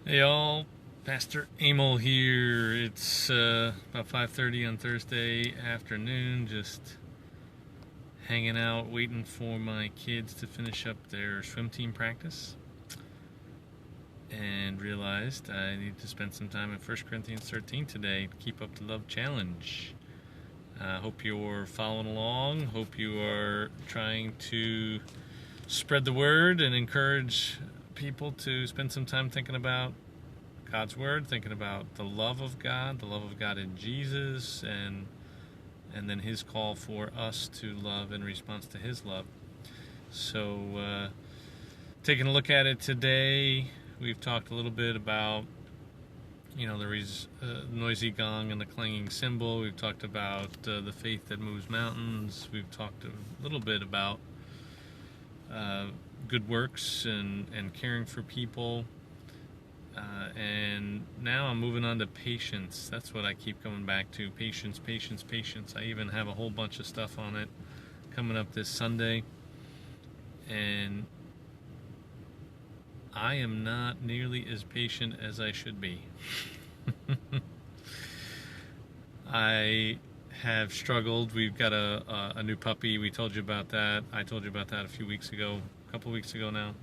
Hey y'all, Pastor Emil here. It's about 5:30 on Thursday afternoon, just hanging out, waiting for my kids to finish up their swim team practice, and realized I need to spend some time in 1 Corinthians 13 today to keep up the love challenge. Hope you're following along. Hope you are trying to spread the word and encourage people to spend some time thinking about God's word, thinking about the love of God in Jesus, and then His call for us to love in response to His love. So, taking a look at it today, we've talked a little bit about the noisy gong and the clanging cymbal. We've talked about the faith that moves mountains. We've talked a little bit about good works and caring for people. And now I'm moving on to patience. That's what I keep coming back to. Patience, patience, patience. I even have a whole bunch of stuff on it coming up this Sunday. And I am not nearly as patient as I should be. I have struggled. We've got a new puppy. We told you about that. I told you about that a couple weeks ago now.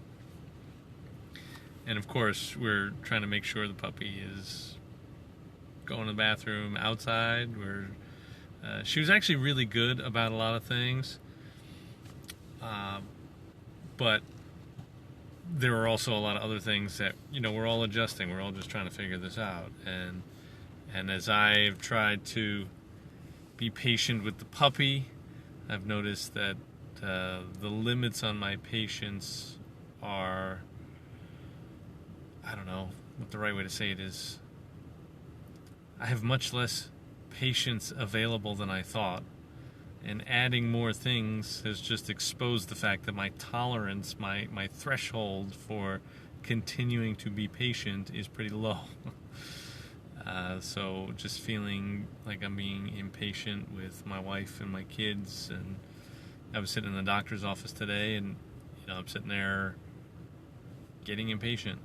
And of course, we're trying to make sure the puppy is going to the bathroom outside. She was actually really good about a lot of things, but there were also a lot of other things that we're all adjusting. We're all just trying to figure this out. And as I've tried to be patient with the puppy, I've noticed that the limits on my patience are, I don't know what the right way to say it is. I have much less patience available than I thought. And adding more things has just exposed the fact that my tolerance, my threshold for continuing to be patient is pretty low. So just feeling like I'm being impatient with my wife and my kids. And I was sitting in the doctor's office today, and I'm sitting there getting impatient.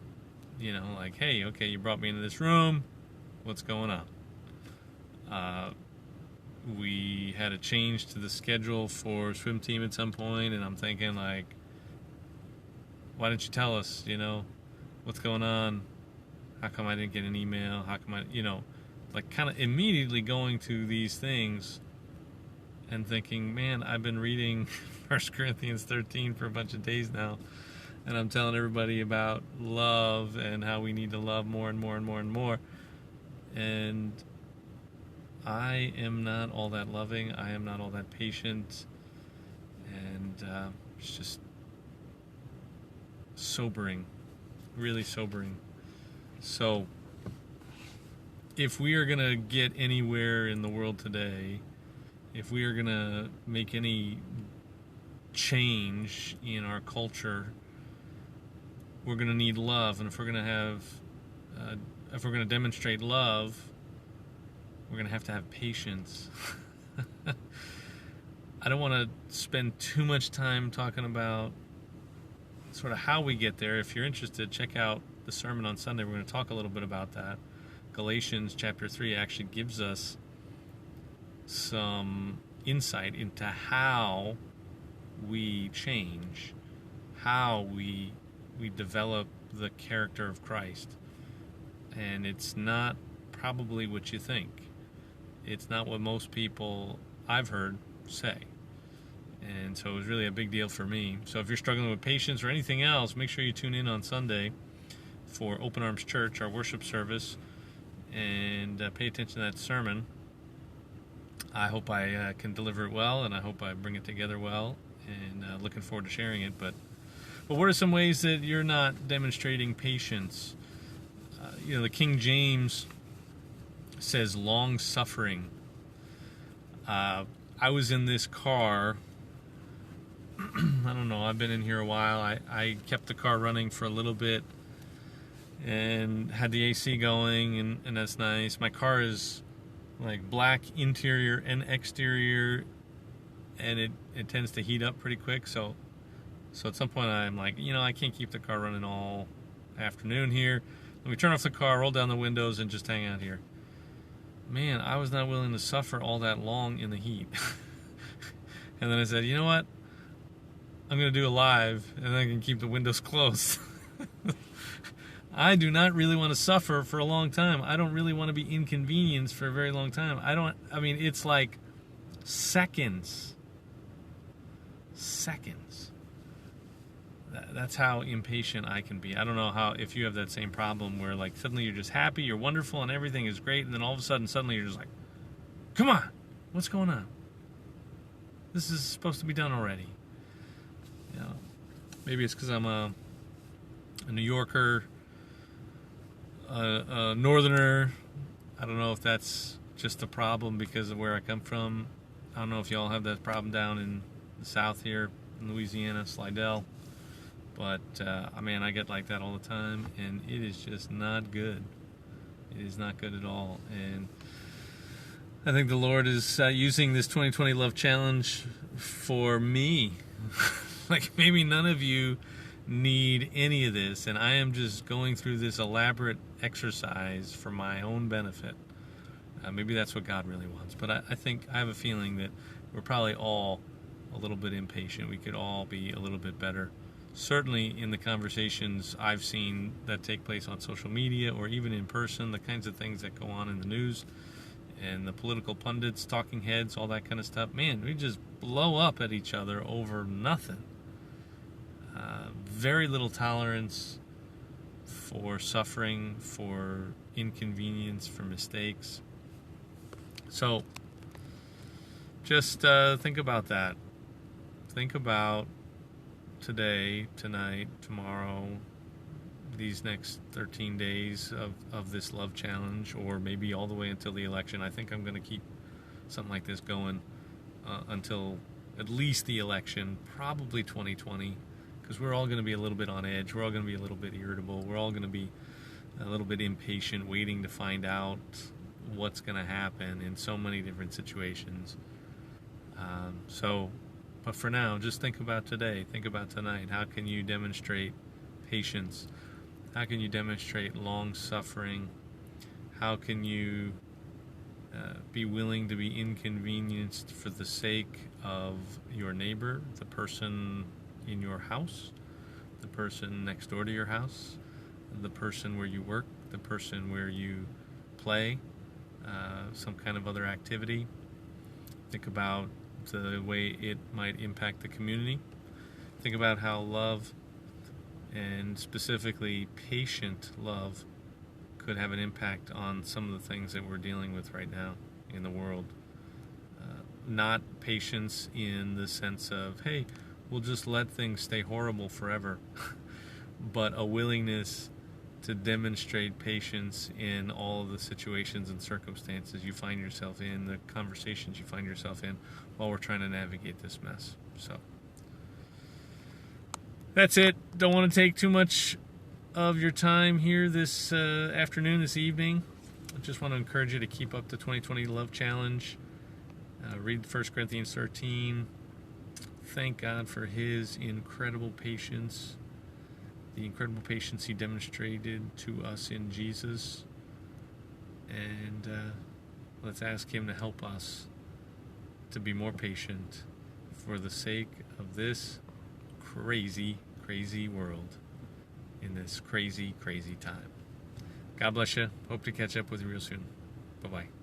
Like, hey, okay, you brought me into this room. What's going on? We had a change to the schedule for swim team at some point, and I'm thinking, like, why didn't you tell us, what's going on? How come I didn't get an email? How come like kind of immediately going to these things and thinking, man, I've been reading 1 Corinthians 13 for a bunch of days now. And I'm telling everybody about love and how we need to love more and more and more and more. And I am not all that loving. I am not all that patient. And it's just sobering, really sobering. So if we are going to get anywhere in the world today, if we are going to make any change in our culture, we're going to need love. And if we're going to demonstrate love, we're going to have patience. I don't want to spend too much time talking about sort of how we get there. If you're interested, check out the sermon on Sunday. We're going to talk a little bit about that. Galatians chapter 3 actually gives us some insight into how we change, how we develop the character of Christ. And it's not probably what you think. It's not what most people I've heard say. And so it was really a big deal for me. So if you're struggling with patience or anything else, make sure you tune in on Sunday for Open Arms Church, our worship service, and pay attention to that sermon. I hope I can deliver it well, and I hope I bring it together well, and looking forward to sharing it. But what are some ways that you're not demonstrating patience? The King James says long-suffering. I was in this car. I don't know. I've been in here a while. I kept the car running for a little bit and had the AC going, and that's nice. My car is like black interior and exterior, and it tends to heat up pretty quick. So at some point I'm like, I can't keep the car running all afternoon here. Let me turn off the car, roll down the windows, and just hang out here. Man, I was not willing to suffer all that long in the heat. And then I said, you know what? I'm going to do a live, and then I can keep the windows closed. I do not really want to suffer for a long time. I don't really want to be inconvenienced for a very long time. It's like seconds. Seconds. That's how impatient I can be. I don't know if you have that same problem where like suddenly you're just happy, you're wonderful, and everything is great, and then all of a sudden, you're just like, come on, what's going on? This is supposed to be done already. You know, maybe it's because I'm a New Yorker, a Northerner. I don't know if that's just a problem because of where I come from. I don't know if y'all have that problem down in the South here in Louisiana, Slidell. But, I get like that all the time, and it is just not good. It is not good at all. And I think the Lord is using this 2020 Love Challenge for me. Like, maybe none of you need any of this, and I am just going through this elaborate exercise for my own benefit. Maybe that's what God really wants. But I have a feeling that we're probably all a little bit impatient. We could all be a little bit better. Certainly in the conversations I've seen that take place on social media or even in person, the kinds of things that go on in the news and the political pundits, talking heads, all that kind of stuff. Man, we just blow up at each other over nothing. Very little tolerance for suffering, for inconvenience, for mistakes. So just think about that. Think about today, tonight, tomorrow, these next 13 days of this love challenge, or maybe all the way until the election. I think I'm going to keep something like this going until at least the election, probably 2020, because we're all going to be a little bit on edge. We're all going to be a little bit irritable. We're all going to be a little bit impatient, waiting to find out what's going to happen in so many different situations. But for now, just think about today. Think about tonight. How can you demonstrate patience? How can you demonstrate long suffering? How can you be willing to be inconvenienced for the sake of your neighbor, the person in your house, the person next door to your house, the person where you work, the person where you play, some kind of other activity? Think about the way it might impact the community. Think about how love, and specifically patient love, could have an impact on some of the things that we're dealing with right now in the world. Not patience in the sense of, hey, we'll just let things stay horrible forever, but a willingness to demonstrate patience in all of the situations and circumstances you find yourself in, the conversations you find yourself in while we're trying to navigate this mess. So that's it. Don't want to take too much of your time here this afternoon, this evening. I just want to encourage you to keep up the 2020 Love Challenge. Read 1 Corinthians 13. Thank God for His incredible patience, the incredible patience He demonstrated to us in Jesus. And let's ask Him to help us to be more patient for the sake of this crazy, crazy world in this crazy, crazy time. God bless you. Hope to catch up with you real soon. Bye-bye.